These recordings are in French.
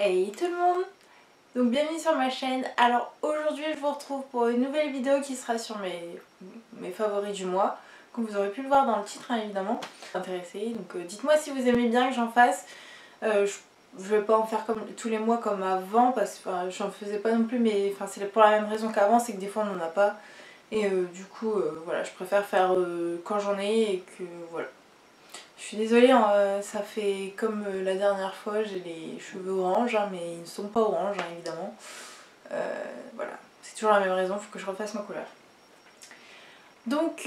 Hey tout le monde! Donc bienvenue sur ma chaîne. Alors aujourd'hui je vous retrouve pour une nouvelle vidéo qui sera sur mes favoris du mois. Comme vous aurez pu le voir dans le titre hein, évidemment. Intéressé. Donc dites-moi si vous aimez bien que j'en fasse. Je vais pas en faire comme tous les mois comme avant parce que j'en faisais pas non plus, mais c'est pour la même raison qu'avant, c'est que des fois on n'en a pas. Et du coup voilà, je préfère faire quand j'en ai et que voilà. Je suis désolée, hein, ça fait comme la dernière fois, j'ai les cheveux orange, hein, mais ils ne sont pas orange hein, évidemment. Voilà, c'est toujours la même raison, il faut que je refasse ma couleur. Donc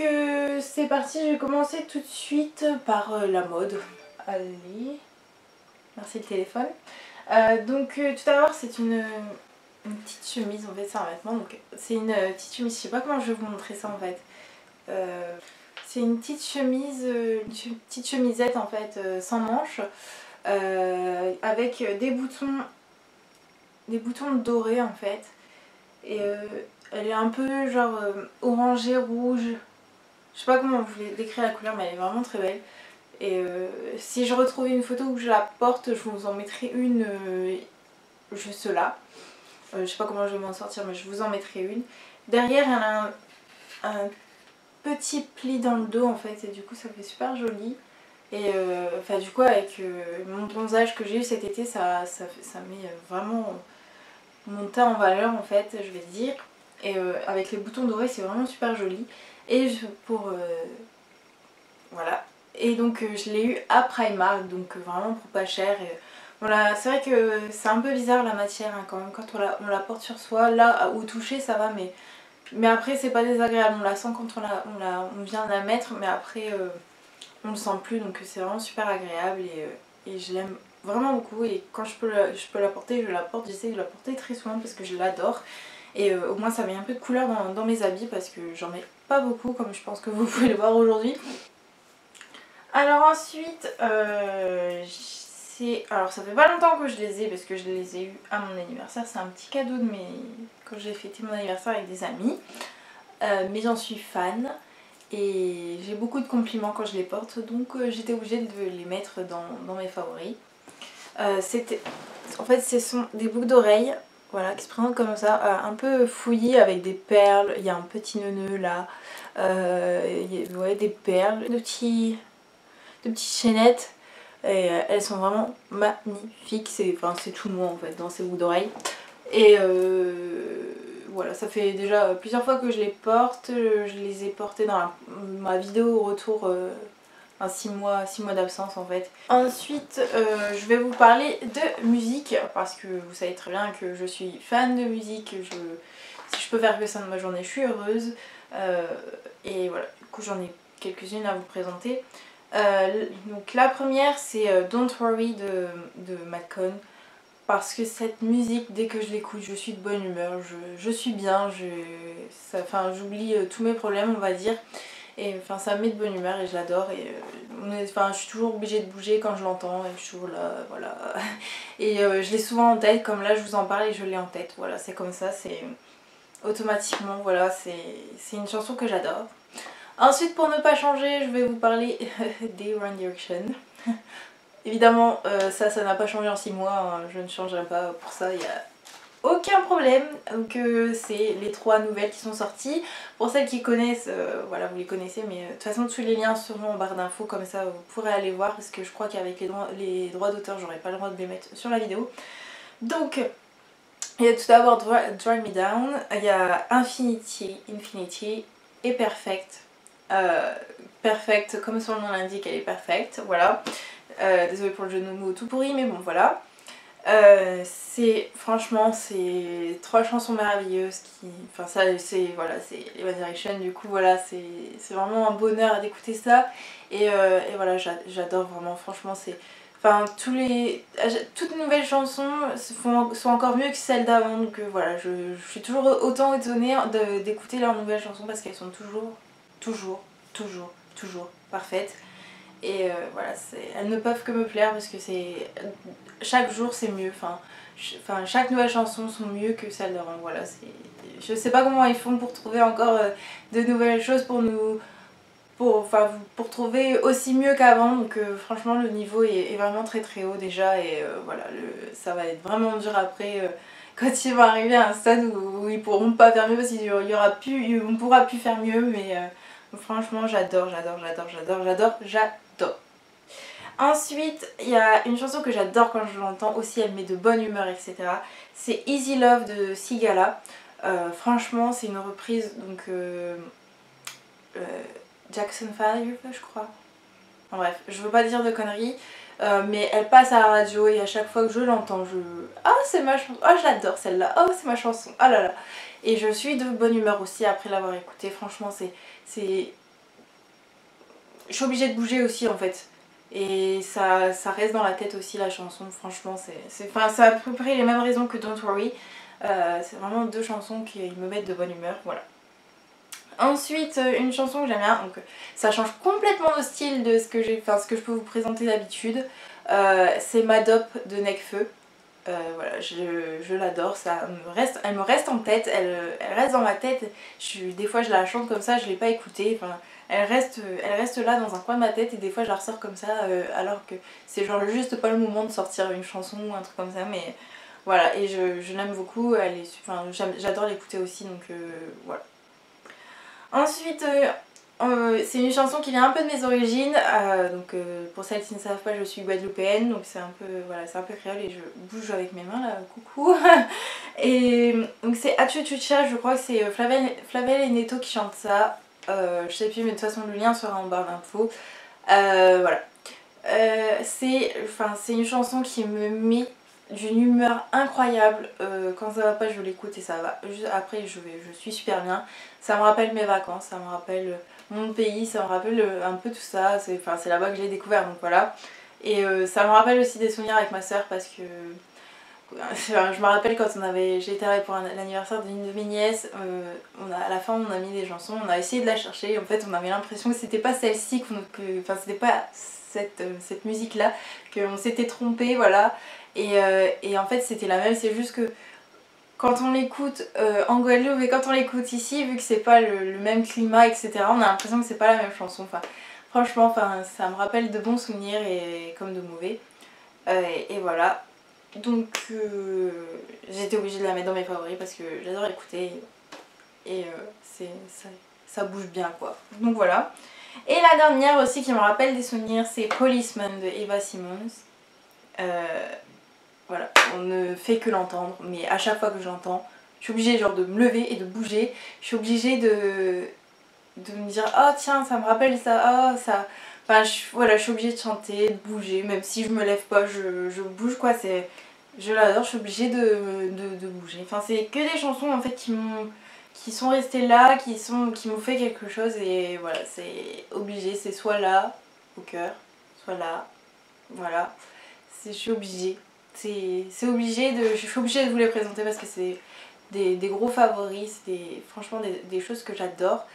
c'est parti, je vais commencer tout de suite par la mode. Allez, merci le téléphone. Tout à l'heure c'est une petite chemise, en fait c'est un vêtement, donc c'est une petite chemise, je sais pas comment je vais vous montrer ça en fait. C'est une petite chemise, une petite chemisette en fait sans manches avec des boutons dorés en fait. Et elle est un peu genre orangée, rouge. Je sais pas comment vous voulez décrire la couleur mais elle est vraiment très belle. Et si je retrouvais une photo où je la porte, je vous en mettrai une juste là. Je sais pas comment je vais m'en sortir mais je vous en mettrai une. Derrière elle a un petit pli dans le dos en fait et du coup ça fait super joli. Et du coup avec mon bronzage que j'ai eu cet été ça met vraiment mon teint en valeur en fait je vais dire. Et avec les boutons dorés c'est vraiment super joli. Et voilà. Et donc je l'ai eu à Primark, donc vraiment pour pas cher. Et, voilà, c'est vrai que c'est un peu bizarre la matière hein, quand même quand on la porte sur soi. Là au toucher ça va mais après c'est pas désagréable, on la sent quand on vient de la mettre, mais après on le sent plus, donc c'est vraiment super agréable et je l'aime vraiment beaucoup. Et quand je peux la porter, je la porte, j'essaie de la porter très souvent parce que je l'adore. Et au moins ça met un peu de couleur dans mes habits parce que j'en mets pas beaucoup comme je pense que vous pouvez le voir aujourd'hui. Alors ensuite, alors ça fait pas longtemps que je les ai parce que je les ai eu à mon anniversaire. C'est un petit cadeau quand j'ai fêté mon anniversaire avec des amis. Mais j'en suis fan et j'ai beaucoup de compliments quand je les porte, donc j'étais obligée de les mettre dans mes favoris. En fait ce sont des boucles d'oreilles, voilà, qui se présentent comme ça, un peu fouillis avec des perles. Il y a un petit nœud là, ouais, des perles, de petites chaînettes. Et elles sont vraiment magnifiques, c'est tout moi en fait dans ces boucles d'oreilles. Et voilà, ça fait déjà plusieurs fois que je les porte. Je les ai portées dans ma vidéo au retour, 6 mois d'absence en fait. Ensuite je vais vous parler de musique parce que vous savez très bien que je suis fan de musique. Si je peux faire que ça de ma journée, je suis heureuse. Et voilà, du coup j'en ai quelques-unes à vous présenter. Donc la première c'est Don't Worry de Madcon. Parce que cette musique, dès que je l'écoute, je suis de bonne humeur, je suis bien, j'oublie tous mes problèmes on va dire. Et ça me met de bonne humeur et je l'adore. Et je suis toujours obligée de bouger quand je l'entends et je suis toujours là, voilà. Et je l'ai souvent en tête, comme là je vous en parle et je l'ai en tête, voilà, c'est comme ça, c'est automatiquement, voilà, c'est une chanson que j'adore. Ensuite pour ne pas changer, je vais vous parler des One Direction. Évidemment ça n'a pas changé en 6 mois, hein, je ne changerai pas pour ça, il n'y a aucun problème. Donc c'est les 3 nouvelles qui sont sorties. Pour celles qui connaissent, voilà, vous les connaissez, mais de toute façon tous les liens seront en barre d'infos, comme ça vous pourrez aller voir parce que je crois qu'avec les droits d'auteur j'aurais pas le droit de les mettre sur la vidéo. Donc il y a tout d'abord Dry Me Down, il y a Infinity et Perfect. Perfect, comme son nom l'indique, elle est parfaite, voilà. Désolée pour le jeu de mots tout pourri, mais bon voilà. Franchement c'est 3 chansons merveilleuses qui... voilà, c'est les One Direction, du coup voilà, c'est vraiment un bonheur d'écouter ça. Et voilà, j'adore vraiment, franchement c'est... toutes les nouvelles chansons sont encore mieux que celles d'avant, donc voilà, je suis toujours autant étonnée d'écouter leurs nouvelles chansons parce qu'elles sont toujours parfaites. Et voilà, elles ne peuvent que me plaire parce que chaque jour c'est mieux, chaque nouvelle chanson sont mieux que celle d'avant, voilà. Je sais pas comment ils font pour trouver encore de nouvelles choses pour nous pour trouver aussi mieux qu'avant. Donc franchement le niveau est vraiment très très haut déjà et voilà, ça va être vraiment dur après quand ils vont arriver à un stade où ils pourront pas faire mieux parce qu'il y aura plus, on pourra plus faire mieux, mais franchement j'adore. Ensuite, il y a une chanson que j'adore quand je l'entends aussi, elle met de bonne humeur, etc. C'est Easy Love de Sigala. Franchement, c'est une reprise, donc Jackson 5, je crois. En bref, je veux pas dire de conneries, mais elle passe à la radio et à chaque fois que je l'entends, je... Ah, c'est ma chanson, ah, j'adore celle-là, oh, c'est ma chanson, ah là là. Et je suis de bonne humeur aussi après l'avoir écoutée, franchement, c'est... Je suis obligée de bouger aussi en fait. Et ça reste dans la tête aussi la chanson, franchement c'est à peu près les mêmes raisons que Don't Worry. C'est vraiment deux chansons qui me mettent de bonne humeur, voilà. Ensuite une chanson que j'aime bien, donc ça change complètement de style de ce que ce que je peux vous présenter d'habitude. C'est Madop de Nekfeu. Voilà, je l'adore, elle me reste en tête, elle reste dans ma tête. Des fois je la chante comme ça, je l'ai pas écoutée. Enfin, elle reste là dans un coin de ma tête et des fois je la ressors comme ça alors que c'est genre juste pas le moment de sortir une chanson ou un truc comme ça, mais voilà, et je l'aime beaucoup, j'adore l'écouter aussi, donc voilà. Ensuite, c'est une chanson qui vient un peu de mes origines, donc pour celles qui ne savent pas, je suis guadeloupéenne, donc c'est un peu, voilà, c'est un peu créole et je bouge avec mes mains là, coucou. Et donc c'est Achuchucha, je crois que c'est Flavel et Neto qui chantent ça, je sais plus, mais de toute façon le lien sera en barre d'infos. Voilà. C'est une chanson qui me met d'une humeur incroyable. Quand ça va pas, je l'écoute et ça va. Juste après, je suis super bien. Ça me rappelle mes vacances, ça me rappelle mon pays, ça me rappelle un peu tout ça. C'est là-bas que je l'ai découvert, donc voilà. Et ça me rappelle aussi des souvenirs avec ma soeur parce que je me rappelle quand j'ai été pour l'anniversaire d'une de mes nièces, à la fin on a mis des chansons, on a essayé de la chercher, en fait on avait l'impression que c'était pas celle-ci, c'était pas cette musique là, qu'on s'était trompé, voilà, et en fait c'était la même, c'est juste que quand on l'écoute en Guadeloupe et quand on l'écoute ici, vu que c'est pas le même climat, etc., on a l'impression que c'est pas la même chanson, franchement, ça me rappelle de bons souvenirs et comme de mauvais, et voilà. Donc j'étais obligée de la mettre dans mes favoris parce que j'adore écouter et ça bouge bien quoi. Donc voilà. Et la dernière aussi qui me rappelle des souvenirs, c'est Policeman de Eva Simons. Voilà, on ne fait que l'entendre, mais à chaque fois que je l'entends, je suis obligée genre de me lever et de bouger. Je suis obligée de me dire oh tiens ça me rappelle ça, oh ça... Enfin voilà, je suis obligée de chanter, de bouger, même si je me lève pas, je bouge quoi, je l'adore, je suis obligée de bouger. Enfin c'est que des chansons en fait qui sont restées là, qui m'ont fait quelque chose et voilà, c'est obligé, c'est soit là, au cœur, soit là, voilà. Je suis obligée. C'est obligé je suis obligée de vous les présenter parce que c'est des gros favoris, c'est franchement des choses que j'adore.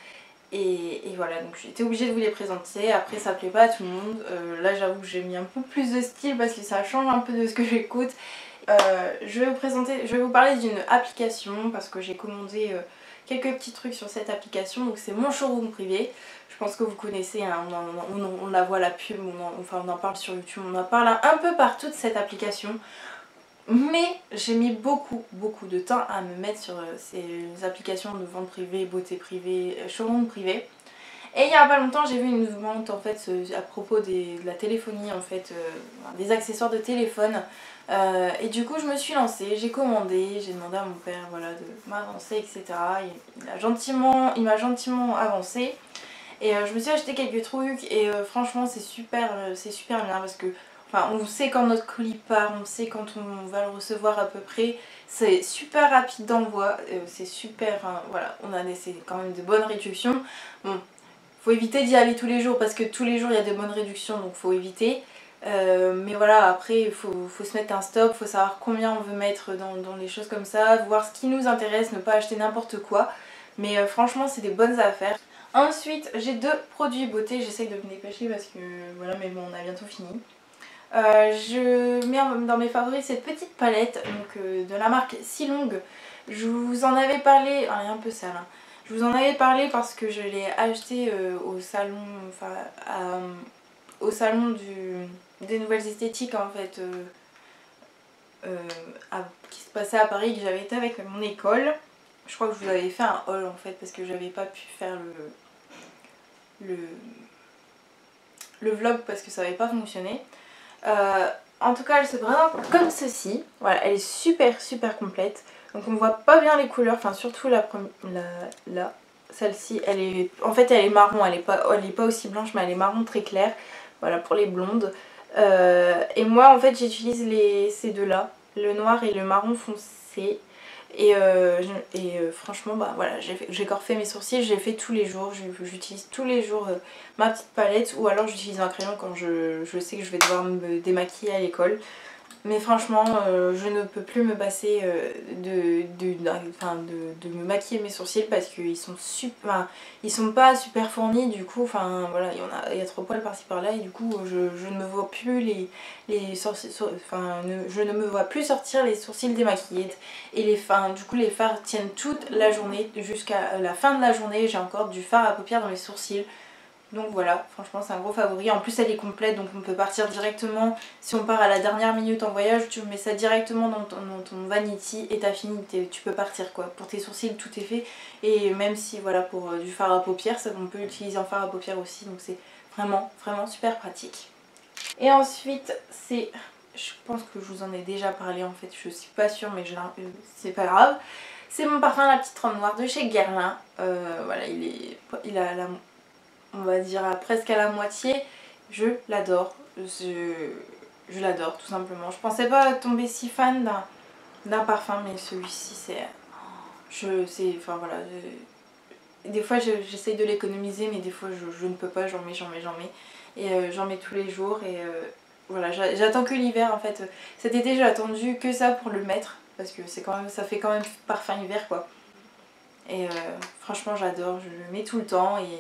Et voilà, donc j'étais obligée de vous les présenter. Après ça plaît pas à tout le monde, là j'avoue que j'ai mis un peu plus de style parce que ça change un peu de ce que j'écoute. Je vais vous parler d'une application parce que j'ai commandé quelques petits trucs sur cette application. Donc c'est mon showroom privé, je pense que vous connaissez, hein, on la voit la pub, on en parle sur YouTube, on en parle un peu partout de cette application. Mais j'ai mis beaucoup de temps à me mettre sur ces applications de vente privée, beauté privée, showroom privé. Et il y a pas longtemps j'ai vu une vente en fait à propos de la téléphonie, en fait, des accessoires de téléphone. Et du coup je me suis lancée, j'ai commandé, j'ai demandé à mon père voilà, de m'avancer, etc. Il m'a gentiment avancé. Et je me suis acheté quelques trucs et franchement c'est super bien parce que on sait quand notre colis part, on sait quand on va le recevoir à peu près. C'est super rapide d'envoi, c'est super, voilà, c'est quand même de bonnes réductions. Bon, faut éviter d'y aller tous les jours parce que tous les jours il y a de bonnes réductions, donc faut éviter. Mais voilà, après il faut se mettre un stop, faut savoir combien on veut mettre dans les choses comme ça, voir ce qui nous intéresse, ne pas acheter n'importe quoi. Mais franchement c'est des bonnes affaires. Ensuite j'ai deux produits beauté, j'essaye de me dépêcher parce que voilà, mais bon on a bientôt fini. Je mets dans mes favoris cette petite palette donc, de la marque Silong. Je vous en avais parlé, elle est un peu sale, hein. Je Je vous en avais parlé parce que je l'ai acheté au salon, enfin au salon des nouvelles esthétiques en fait, qui se passait à Paris, que j'avais été avec mon école. Je crois que je vous avais fait un haul en fait parce que j'avais pas pu faire le, le vlog parce que ça n'avait pas fonctionné. En tout cas elle se présente comme ceci. Voilà, elle est super complète. Donc on voit pas bien les couleurs, enfin surtout là, celle-ci, en fait elle est marron, elle est pas aussi blanche mais elle est marron très claire. Voilà pour les blondes. Et moi en fait j'utilise ces deux là, le noir et le marron foncé. Et franchement bah voilà, j'ai coiffé mes sourcils, j'ai fait tous les jours, j'utilise tous les jours ma petite palette, ou alors j'utilise un crayon quand je sais que je vais devoir me démaquiller à l'école. Mais franchement je ne peux plus me passer de me maquiller mes sourcils parce qu'ils sont ils sont pas super fournis, du coup enfin voilà, il y a trop poils par-ci par-là et du coup je ne me vois plus les sourcils, je ne me vois plus sortir les sourcils démaquillés et du coup les fards tiennent toute la journée, jusqu'à la fin de la journée j'ai encore du fard à paupières dans les sourcils. Donc voilà, franchement c'est un gros favori. En plus elle est complète, donc on peut partir directement. Si on part à la dernière minute en voyage, tu mets ça directement dans ton vanity et t'as fini, tu peux partir quoi. Pour tes sourcils tout est fait. Et même si voilà, pour du fard à paupières, ça on peut l'utiliser en fard à paupières aussi. Donc c'est vraiment super pratique. Et ensuite c'est, je pense que je vous en ai déjà parlé en fait, je suis pas sûre mais c'est pas grave. C'est mon parfum La Petite Robe Noire de chez Guerlain. Voilà, il a on va dire presque à la moitié. Je l'adore, je l'adore tout simplement. Je pensais pas tomber si fan d'un parfum, mais celui-ci enfin voilà, des fois j'essaye de l'économiser mais des fois je ne peux pas, j'en mets et j'en mets tous les jours et voilà, j'attends que l'hiver en fait. Cet été j'ai attendu que ça pour le mettre parce que ça fait quand même parfum hiver quoi. Et franchement j'adore, je le mets tout le temps et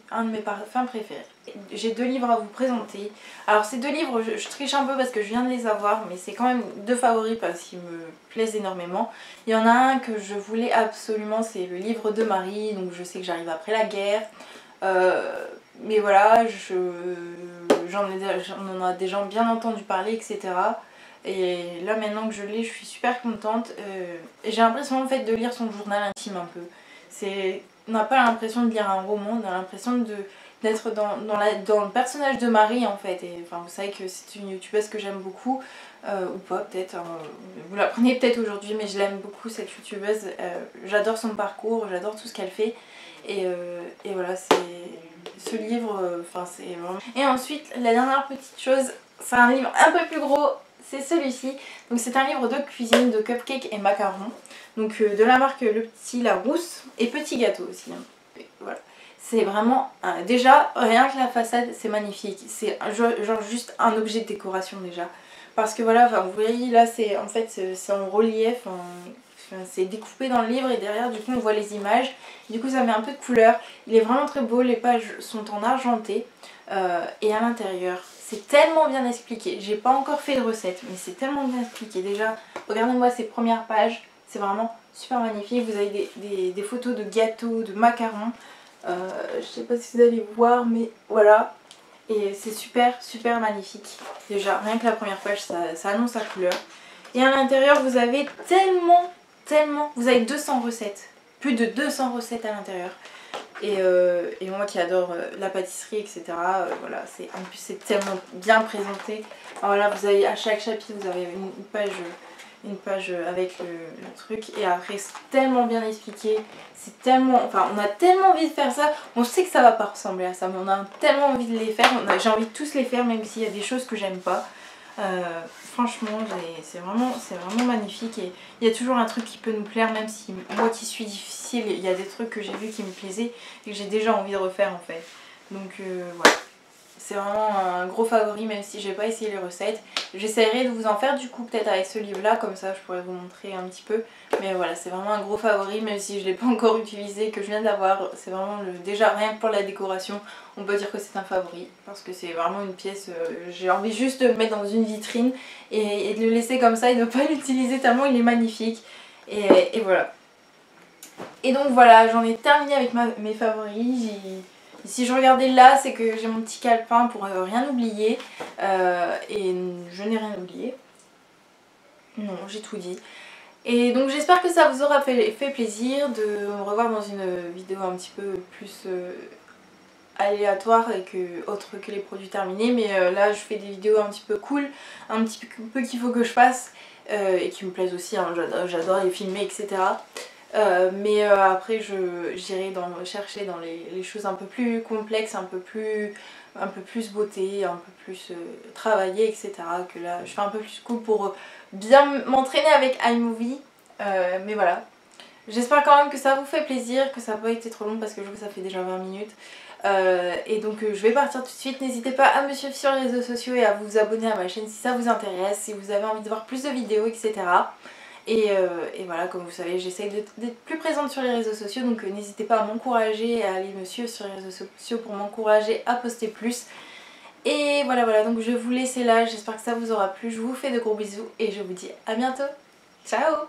un de mes parfums préférés. J'ai deux livres à vous présenter. Alors ces deux livres, je triche un peu parce que je viens de les avoir, mais c'est quand même deux favoris parce qu'ils me plaisent énormément. Il y en a un que je voulais absolument, c'est le livre de Marie, donc je sais que j'arrive après la guerre. Mais voilà, j'en ai déjà bien entendu parler, etc. Et là maintenant que je l'ai, je suis super contente. Et j'ai l'impression en fait de lire son journal intime un peu. On n'a pas l'impression de lire un roman, on a l'impression d'être dans le personnage de Marie en fait. Et enfin vous savez que c'est une youtubeuse que j'aime beaucoup, ou pas peut-être, vous la prenez peut-être aujourd'hui mais je l'aime beaucoup cette youtubeuse. J'adore son parcours, j'adore tout ce qu'elle fait. Et voilà, ce livre, c'est vraiment... Et ensuite la dernière petite chose, c'est un livre un peu plus gros. C'est celui-ci, donc c'est un livre de cuisine, de cupcakes et macarons, donc de la marque Le Petit Larousse et Petit Gâteau aussi. Voilà. C'est vraiment, déjà rien que la façade c'est magnifique, c'est genre juste un objet de décoration déjà. Parce que voilà, vous voyez là c'est en fait c'est en relief, c'est découpé dans le livre et derrière du coup on voit les images. Du coup ça met un peu de couleur, il est vraiment très beau, les pages sont en argenté et à l'intérieur c'est tellement bien expliqué. J'ai pas encore fait de recette mais c'est tellement bien expliqué. Déjà regardez-moi ces premières pages, c'est vraiment super magnifique. Vous avez des photos de gâteaux, de macarons. Je sais pas si vous allez voir mais voilà. Et c'est super magnifique. Déjà rien que la première page ça annonce la couleur. Et à l'intérieur vous avez tellement, vous avez 200 recettes. Plus de 200 recettes à l'intérieur. Et moi qui adore la pâtisserie etc, voilà, en plus c'est tellement bien présenté. Alors là vous avez à chaque chapitre vous avez une page avec le truc et après c'est tellement bien expliqué, c'est tellement, enfin on a tellement envie de faire ça, on sait que ça va pas ressembler à ça mais on a tellement envie de les faire, j'ai envie de tous les faire même s'il y a des choses que j'aime pas. Franchement c'est vraiment magnifique et il y a toujours un truc qui peut nous plaire même si moi qui suis difficile, il y a des trucs que j'ai vus qui me plaisaient et que j'ai déjà envie de refaire en fait. Donc voilà. C'est vraiment un gros favori même si j'ai pas essayé les recettes. J'essaierai de vous en faire du coup peut-être avec ce livre là, comme ça je pourrais vous montrer un petit peu. Mais voilà, c'est vraiment un gros favori même si je l'ai pas encore utilisé, que je viens d'avoir. C'est vraiment déjà rien que pour la décoration, on peut dire que c'est un favori. Parce que c'est vraiment une pièce, j'ai envie juste de le mettre dans une vitrine et de le laisser comme ça et de ne pas l'utiliser tellement il est magnifique. Et voilà. Et donc voilà, j'en ai terminé avec mes favoris. Si je regardais là, c'est que j'ai mon petit calepin pour rien oublier. Et je n'ai rien oublié. Non, j'ai tout dit. Et donc j'espère que ça vous aura fait plaisir de me revoir dans une vidéo un petit peu plus aléatoire et autre que les produits terminés. Mais là je fais des vidéos un petit peu cool, un petit peu qu'il faut que je fasse et qui me plaisent aussi, hein, j'adore les filmer, etc. Mais après j'irai chercher dans les choses un peu plus complexes, un peu plus beauté, un peu plus travaillé, etc. Que là je fais un peu plus cool pour bien m'entraîner avec iMovie. Mais voilà. J'espère quand même que ça vous fait plaisir, que ça n'a pas été trop long parce que je vois que ça fait déjà 20 minutes. Et donc je vais partir tout de suite. N'hésitez pas à me suivre sur les réseaux sociaux et à vous abonner à ma chaîne si ça vous intéresse, si vous avez envie de voir plus de vidéos, etc. Et voilà, comme vous savez, j'essaye d'être plus présente sur les réseaux sociaux, donc n'hésitez pas à m'encourager, à aller me suivre sur les réseaux sociaux pour m'encourager à poster plus. Et voilà, donc je vais vous laisser là, j'espère que ça vous aura plu, je vous fais de gros bisous et je vous dis à bientôt. Ciao!